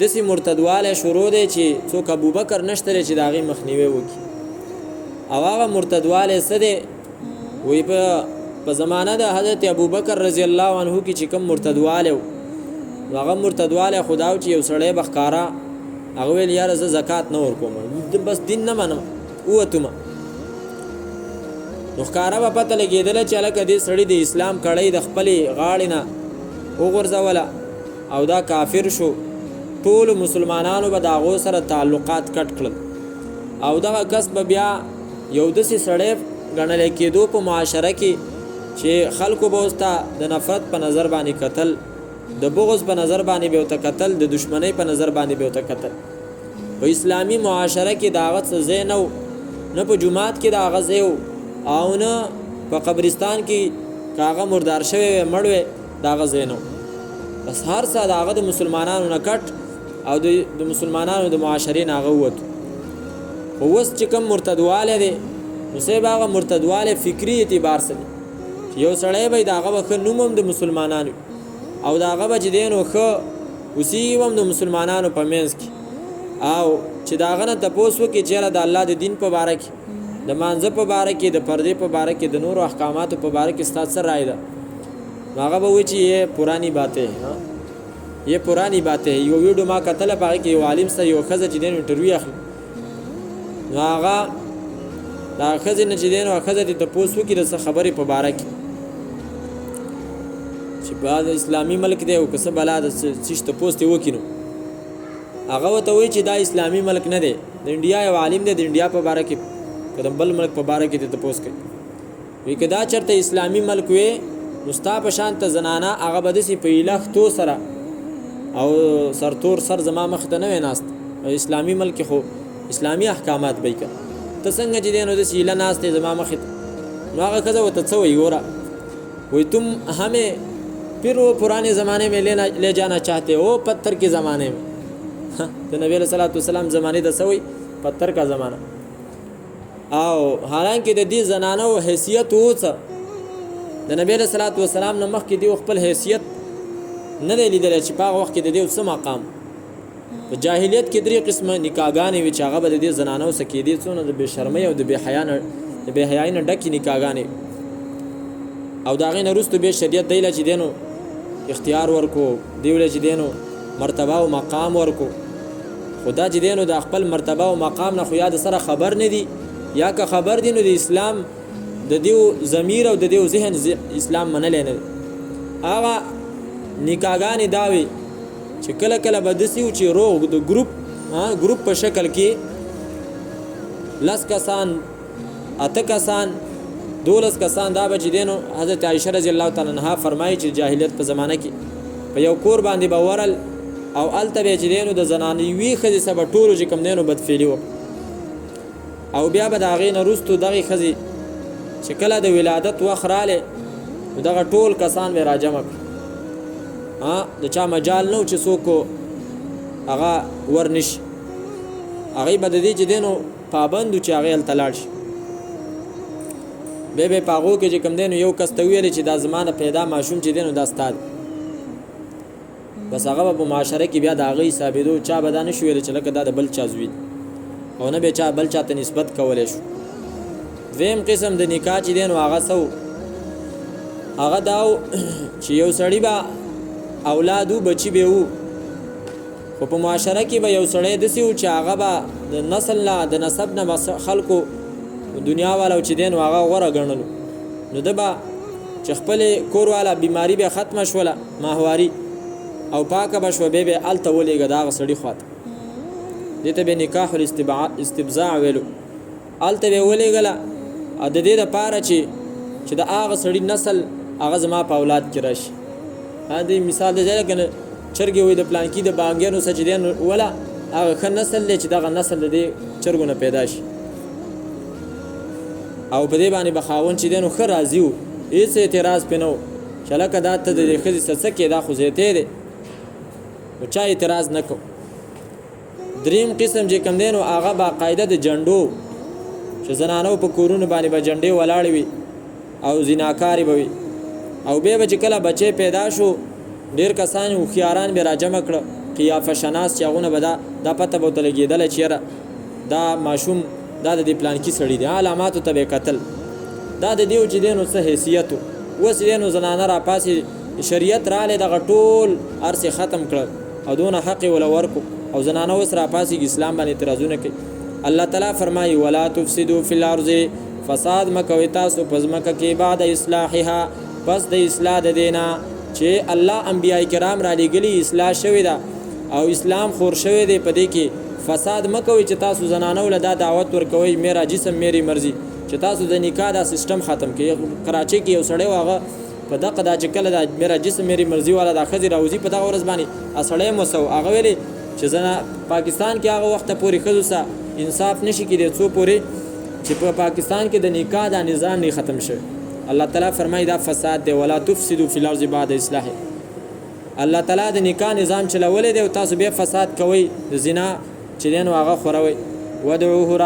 دسی مرتدواله شروع دی چې څوک ابوبکر نشته چې د هغې مخنیوی وکړي او هغه مرتدواله څه دی وی په زمانه د حضرت ابوبکر رضی الله عنه کې چې کوم مرتدواله و هغه مرتدواله خدا چې یو سړی به ښکاره هغه ویل یاره زه زکات نه ورکوم بس دین نه منم ووتم نو ښکاره به پته لګېدله چې هلکه دې سړي د اسلام کړۍ د خپلې غاړې نه وغورځوله او دا کافر شو ټول مسلمانانو به د هغو سره تعلقات کټ کړل او دغه کس به بیا یو داسې سړی ګڼلی کېدو په معاشره کې چې خلکو به اوس ته د نفرت په نظر باندې کتل د بغض په نظر باندې به ورته کتل د دشمنۍ په نظر باندې به ورته کتل په اسلامي معاشره کې د هغه څه ځای نه و نه په جومات کې د هغه ځای و او نه په قبرستان کې که هغه مردار شوی وی مړ وی د هغه ځای نه و بس هر څه د هغه د مسلمانانو نه کټ او د مسلمانانو د معاشرې نه هغه ووتو خو اوس چې کوم مرتدواله دی نو صاحب هغه مرتدواله فکري اعتبار سره چې یو سړی به د هغه به ښه نوم هم د مسلمانانو او د هغه به چې دی نو ښه اوسیږي هم د مسلمانانو په منځ کې او چې د هغه نه تپوس وکړي چېرې د الله د دین په باره کې د مانځه په باره کې د پردې په باره کې د نورو احکاماتو په باره کې ستا څه رایه ده نو هغه به وایي چې یې پرانی باتې یہ پرانی بات ہے یو ویډیو ما کتله پاره کې یو عالم سره یو ښځه چې دین انټرویو اخلي نو هغه دا ښځې نه چې دی نو ښځه دې تپوس وکړي د څه خبرې په باره کې چې په اسلامي ملک دی او که څه بلا د څه تپوس دې وکړي نو هغه ورته وایي چې دا اسلامي ملک نه دی د انډیا یو عالم دی د انډیا په باره کې که د بل ملک په باره کې دې تپوس کوي وایي که دا چېرته اسلامي ملک وی نو ستا په شان ته زنانه هغه به داسې په ایلختو سره او سرتور سر زما مخ ته نه وي ناست اسلامي ملک خو اسلامي احکامات به یې کړه ته څنګه چې دی نو داسې ایله ناست دی زما مخې ته نو هغه ښځه ورته څه وایي ګوره وایي تم ہمیں پھر وہ پرانے زمانے میں لے جانا چاہتے ہو پتھر کے زمانے میں تو نبی علیہ السلام زمانے ته څه وایي پتھر کا زمانہ او حالانکه د دې زنانو حیثیت و څه د نبی علیہ السلام نه مخکې دی خپل حیثیت نه دی لیدلی چې په هغه وخت کې د دې څه مقام په جاهلیت کې درې قسمه نکاحګانې وي چې هغه به د دې زنانو څه کېدې څونه د بېشرمۍ او د بېحیایۍ نه ډکې نکاحګانې او د هغې نه وروسته بیا شریعت دی له چې دی نو اختیار ورکو دی له چې دی نو مرتبه او مقام ورکو خو دا چې دی نو د خپل مرتبه او مقام نه خو یا د سره خبر نه دي یا که خبر دي نو د اسلام د دیو ضمیر او د دیو ذهن اسلام منلی نه دی هغه نکاحګانې دا وي چې کله کله به داسې و چې روغ د ګروپ په شکل کې 10 کسان 8 کسان 12 کسان دا به چې دی نو حضرت عایشه رضی الله تعالی عنها فرمایي چې جاهلیت په زمانه کې په یو کور باندې به ورل او هلته به چې دی نو د زنانې یوې ښځې سره به ټولو چې کوم دی نو بدفعلي وکړه او بیا به د هغې نه وروستو دغې ښځې چې کله د ولادت وخت رالی نو دغه ټول کسان به راجمع کړي د چا مجال نه و چې څوک هغه ورنشي هغې به د دې چې دی نو پابند و چې هغې هلته لاړ شي بیا به یې په هغو کې چې کوم دی نو یو کس ته ویلې چې دا زما نه پیدا ماشوم چې دی نو دا ستا دی بس هغه به په معاشره کې بیا د هغه حسابېدو چا به دا نه شو ویلی چې لکه دا د بل چا زوی او نه به چا بل چا ته نسبت کولی شو دویم قسم د نکاح چې دی نو هغه څه هغه دا و چې یو سړي به اولادو بچی به وو خو په معاشره کې به یو سړی داسې و چې هغه به د نسل نه د نسب نه خلکو دنیا والا چې دی نو هغه غوره ګڼلو نو ده به چې خپلې کور والا بیماري به ختمه شوله ماهواري او پاکه به شوه بیا به هلته ولېږه د هغه سړي خواته دې ته به نکاح الاستبضاع ویلو هلته به یې ولېږله او د دې دپاره چې د هغه سړي نسل هغه زما په اولاد کې راشي دې مثال دی لکه چرګې وایي د پلانکي د بانګیانو څه چې دی وله هغه ښه نسل دی چې دغه نسل د دې چرګو نه پیدا شي او په دې باندې به خاوند چې دی نو ښه راضي و هېڅ اعتراض پرې نه و چې هلکه دا ته د دې ښځې څه کې دا خو زیاتی دی نو چا اعتراض نه کو دریم قسم چې کوم دی نو هغه باقاعده د جنډو چې زنانو په کورونو باندې به جنډې ولاړې وي او زیناکارې به وي او بیا به چې کله بچی پیدا شو ډېر کسان هوښیاران به راجمع کړه قیافه شناس چې هغونه به دا پته به ورته لګېدله چې یاره دا ماشوم دا د دې پلانکي سړي دی علاماتو ته به یې کتل دا د دې و چې دی نو څه حیثیت و اوس دی نو زنانه راپاسې شریعت راغلی دغه ټول هر څه ختم کړل او دونه حق یې وله ورکو او زنانه اوس راپاسېږي اسلام باندې اعتراضونه کوي الله تعالی فرمایي ولا تفسدوا فی الارض فساد مه کوئ تاسو په ځمکه کې بعد اصلاحها پس د اصلاح د دې نه چې الله انبیاء کرام را لېږلي اصلاح شوې ده او اسلام خور شوی دی په دې کې فساد مه کوئ چې تاسو زنانو له دا دعوت ورکوئ میرا جسم میری مرضی چې تاسو د نکاح دا سیستم ختم کړئ کراچۍ کې یو سړی و هغه په دغه دا چې کله دا میرا جسم میری مرضی والا دا ښځې راوځي په دغه ورځ باندې سړی مسو هغه ویلې چې پاکستان کې هغه وخته پورې ښځو سره انصاف نشي کېدی څو پورې چې په پاکستان کې د نکاح دا نظام نه ختم شوی الله تعالی فرمایي دا فساد دی ولا تفسدوا فی الارض بعد اصلاحه الله تعالی د نکاح نظام چلولی دی او تاسو بیا فساد کوئ د زنا چې دی نو هغه خوروئ ودعوه